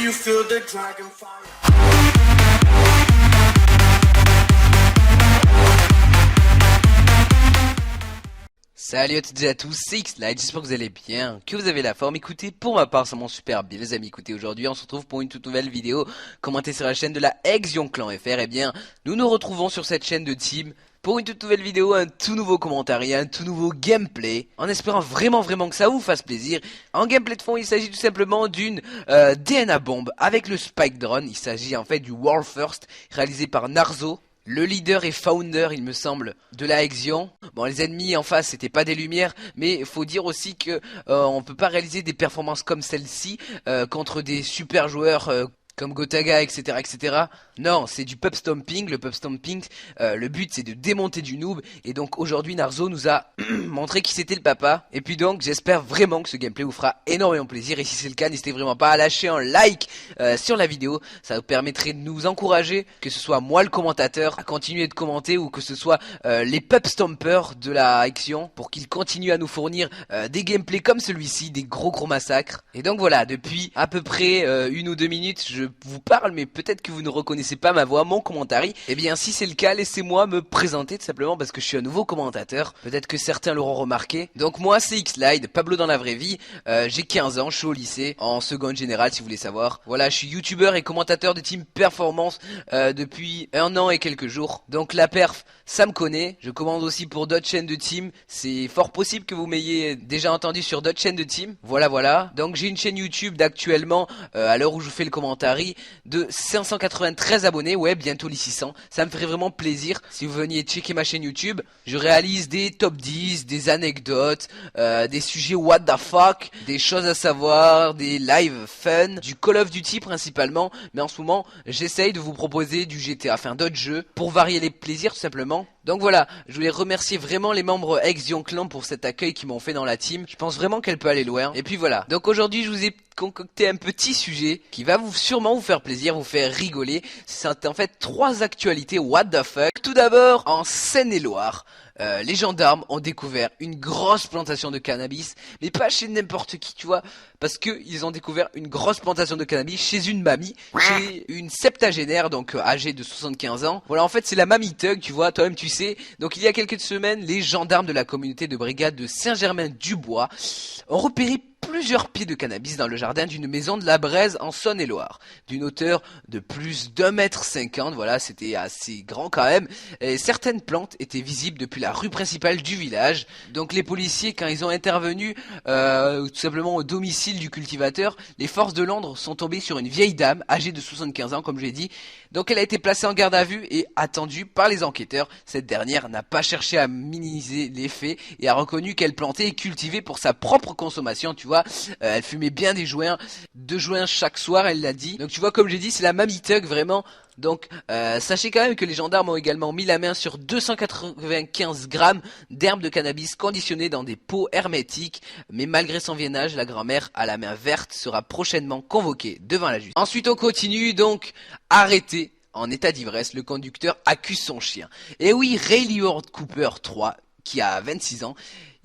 you feel the dragon fire? Salut à toutes et à tous, c'est X-Light, j'espère que vous allez bien, que vous avez la forme. Écoutez, pour ma part, ça mon super bien les amis. Écoutez, aujourd'hui on se retrouve pour une toute nouvelle vidéo commentée sur la chaîne de la Exion Clan FR. Eh bien, nous nous retrouvons sur cette chaîne de team pour une toute nouvelle vidéo, un tout nouveau commentaire, un tout nouveau gameplay, en espérant vraiment que ça vous fasse plaisir. En gameplay de fond, il s'agit tout simplement d'une DNA bombe avec le Spike Drone. Il s'agit en fait du World First, réalisé par Narzo, le leader et founder, il me semble, de la Exion. Bon, les ennemis en face, c'était pas des lumières, mais il faut dire aussi que on peut pas réaliser des performances comme celle-ci contre des super joueurs comme Gotaga, etc. Non, c'est du pub stomping. Le pub stomping, le but c'est de démonter du noob. Et donc aujourd'hui Narzo nous a montré qui c'était le papa. Et puis donc j'espère vraiment que ce gameplay vous fera énormément plaisir. Et si c'est le cas, n'hésitez vraiment pas à lâcher un like sur la vidéo. Ça vous permettrait de nous encourager, que ce soit moi le commentateur, à continuer de commenter, ou que ce soit les pub stompers de la Action, pour qu'ils continuent à nous fournir des gameplays comme celui-ci, des gros massacres. Et donc voilà, depuis à peu près 1 ou 2 minutes, je vous parle, mais peut-être que vous ne reconnaissez pas ma voix, mon commentaire. Eh bien, si c'est le cas, laissez-moi me présenter tout simplement parce que je suis un nouveau commentateur. Peut-être que certains l'auront remarqué. Donc moi, c'est X-Light, Pablo dans la vraie vie. J'ai 15 ans, je suis au lycée, en seconde générale si vous voulez savoir. Voilà, je suis youtubeur et commentateur de Team Performance depuis 1 an et quelques jours. Donc la perf, ça me connaît. Je commande aussi pour d'autres chaînes de team. C'est fort possible que vous m'ayez déjà entendu sur d'autres chaînes de team. Voilà. Donc j'ai une chaîne YouTube d'actuellement, à l'heure où je fais le commentaire, de 593 abonnés, ouais, bientôt les 600. Ça me ferait vraiment plaisir si vous veniez checker ma chaîne YouTube. Je réalise des top 10, des anecdotes, des sujets what the fuck, des choses à savoir, des live fun, du Call of Duty principalement. Mais en ce moment, j'essaye de vous proposer du GTA, enfin d'autres jeux, pour varier les plaisirs tout simplement. Donc voilà, je voulais remercier vraiment les membres Exion Clan pour cet accueil qu'ils m'ont fait dans la team. Je pense vraiment qu'elle peut aller loin. Et puis voilà. Donc aujourd'hui, je vous ai concocté un petit sujet qui va sûrement vous faire plaisir, vous faire rigoler. C'est en fait 3 actualités what the fuck. Tout d'abord, en Seine-et-Loire, les gendarmes ont découvert une grosse plantation de cannabis, mais pas chez n'importe qui, tu vois, parce que ils ont découvert une grosse plantation de cannabis chez une mamie, chez une septagénaire, donc âgée de 75 ans. Voilà, en fait, c'est la mamie Thug, tu vois, toi-même tu sais. Donc il y a quelques semaines, les gendarmes de la communauté de brigade de Saint-Germain-du-Bois ont repéré plusieurs pieds de cannabis dans le jardin d'une maison de la Braise en Saône-et-Loire, d'une hauteur de plus d'1,50 m, voilà, c'était assez grand quand même, et certaines plantes étaient visibles depuis la rue principale du village. Donc les policiers, quand ils ont intervenu tout simplement au domicile du cultivateur, les forces de l'ordre sont tombées sur une vieille dame âgée de 75 ans, comme j'ai dit. Donc elle a été placée en garde à vue et attendue par les enquêteurs. Cette dernière n'a pas cherché à minimiser les faits et a reconnu qu'elle plantait et cultivait pour sa propre consommation, tu vois. Elle fumait bien des joints, 2 joints chaque soir, elle l'a dit. Donc tu vois, comme j'ai dit, c'est la mamie Thug vraiment. Donc sachez quand même que les gendarmes ont également mis la main sur 295 grammes d'herbes de cannabis conditionnées dans des pots hermétiques. Mais malgré son vienage, la grand-mère à la main verte sera prochainement convoquée devant la justice. Ensuite on continue, donc arrêté en état d'ivresse, le conducteur accuse son chien. Et oui, Ray Liourt Cooper 3, qui a 26 ans,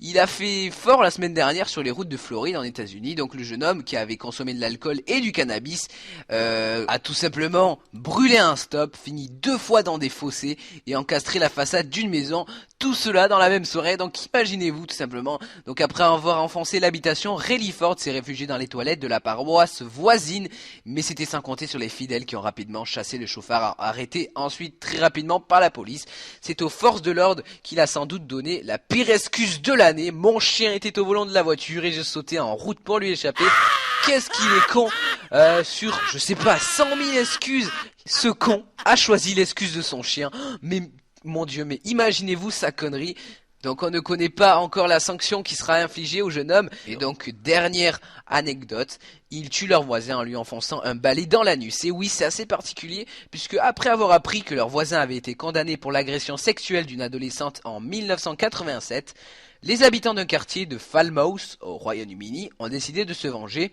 il a fait fort la semaine dernière sur les routes de Floride en États-Unis. Donc le jeune homme qui avait consommé de l'alcool et du cannabis a tout simplement brûlé un stop, fini 2 fois dans des fossés et encastré la façade d'une maison. Tout cela dans la même soirée. Donc imaginez-vous tout simplement. Donc après avoir enfoncé l'habitation, Ray Liourt s'est réfugié dans les toilettes de la paroisse voisine. Mais c'était sans compter sur les fidèles qui ont rapidement chassé le chauffard, arrêté ensuite très rapidement par la police. C'est aux forces de l'ordre qu'il a sans doute donné la pire excuse de l'année. Mon chien était au volant de la voiture et je sautais en route pour lui échapper. Qu'est-ce qu'il est con. Sur, je sais pas, 100 000 excuses, ce con a choisi l'excuse de son chien. Mais mon Dieu, mais imaginez-vous sa connerie. Donc on ne connaît pas encore la sanction qui sera infligée au jeune homme. Et donc dernière anecdote, ils tuent leur voisin en lui enfonçant un balai dans l'anus. Et oui, c'est assez particulier puisque après avoir appris que leur voisin avait été condamné pour l'agression sexuelle d'une adolescente en 1987, les habitants d'un quartier de Falmouth au Royaume-Uni ont décidé de se venger.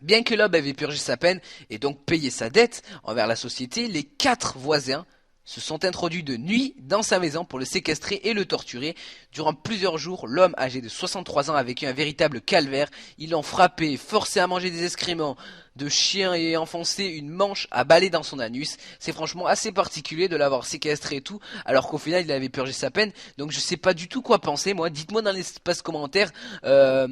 Bien que l'homme avait purgé sa peine et donc payé sa dette envers la société, les 4 voisins se sont introduits de nuit dans sa maison pour le séquestrer et le torturer. Durant plusieurs jours, l'homme âgé de 63 ans a vécu un véritable calvaire. Ils l'ont frappé, forcé à manger des excréments de chien et enfoncé une manche à balai dans son anus. C'est franchement assez particulier de l'avoir séquestré et tout, alors qu'au final il avait purgé sa peine. Donc je sais pas du tout quoi penser, moi. Dites-moi dans l'espace commentaire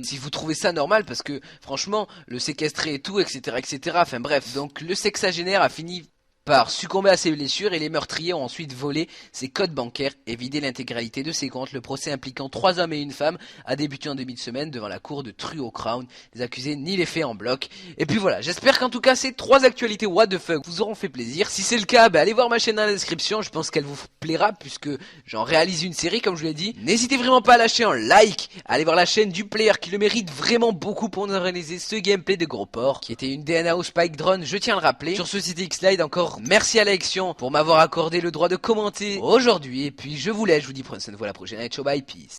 si vous trouvez ça normal, parce que franchement, le séquestrer et tout, etc., etc. Enfin bref, donc le sexagénaire a fini par succomber à ses blessures et les meurtriers ont ensuite volé ses codes bancaires et vidé l'intégralité de ses comptes. Le procès impliquant 3 hommes et une femme a débuté en début de semaine devant la cour de Truro Crown. Les accusés nient les faits en bloc. Et puis voilà, j'espère qu'en tout cas ces 3 actualités what the fuck vous auront fait plaisir. Si c'est le cas, allez voir ma chaîne dans la description, je pense qu'elle vous plaira puisque j'en réalise une série comme je l'ai dit. N'hésitez vraiment pas à lâcher un like, allez voir la chaîne du player qui le mérite vraiment beaucoup pour nous réaliser ce gameplay de gros porc qui était une DNA au Spike Drone, je tiens à le rappeler. Sur ce site X-Slide encore merci à Alexion pour m'avoir accordé le droit de commenter aujourd'hui. Et puis je vous laisse, je vous dis prenez soin de vous, à la prochaine. Allez, ciao, bye, peace.